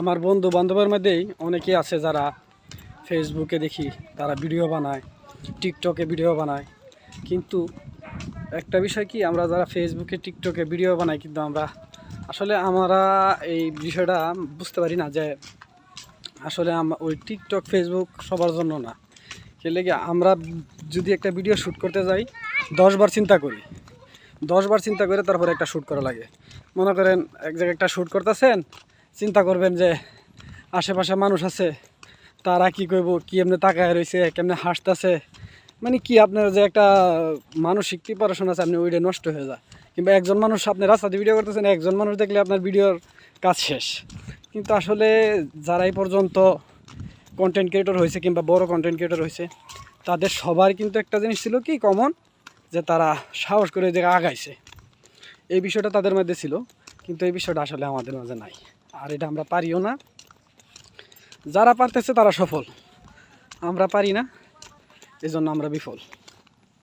আমার বন্ধু বান্ধবের মধ্যেই অনেকেই আছে যারা ফেসবুকে দেখি তারা ভিডিও বানায়, টিকটকে ভিডিও বানায়। কিন্তু একটা বিষয় কি, আমরা যারা ফেসবুকে টিকটকে ভিডিও বানাই কিন্তু আমরা এই বিষয়টা বুঝতে পারি না যে আসলে ওই টিকটক ফেসবুক সবার জন্য না। কে লেগে আমরা যদি একটা ভিডিও শ্যুট করতে যাই 10 বার চিন্তা করি, 10 বার চিন্তা করে তারপরে একটা শ্যুট করা লাগে। মনে করেন এক জায়গায় একটা শ্যুট করতেছেন, চিন্তা করবেন যে আশেপাশে মানুষ আছে, তারা কি করব, কি এমনি তাকায় রয়েছে, কেমনে হাসতেছে, মানে কি আপনার যে একটা মানসিক প্রিপারেশন আছে আপনি ওইটা নষ্ট হয়ে যায়। কিংবা একজন মানুষ আপনি রাস্তাতে ভিডিও করতেছেন, একজন মানুষ দেখলে আপনার ভিডিওর কাজ শেষ। কিন্তু আসলে যারা এই পর্যন্ত কন্টেন্ট ক্রিয়েটর হয়েছে কিংবা বড় কন্টেন্ট ক্রিয়েটর হয়েছে, তাদের সবার কিন্তু একটা জিনিস ছিল কি কমন, যে তারা সাহস করে যে আগাইছে। এই বিষয়টা তাদের মধ্যে ছিল, কিন্তু এই বিষয়টা আসলে আমাদের মাঝে নাই। আর এটা আমরা পারিও না। যারা পারতেছে তারা সফল, আমরা পারি না, এজন্য আমরা বিফল।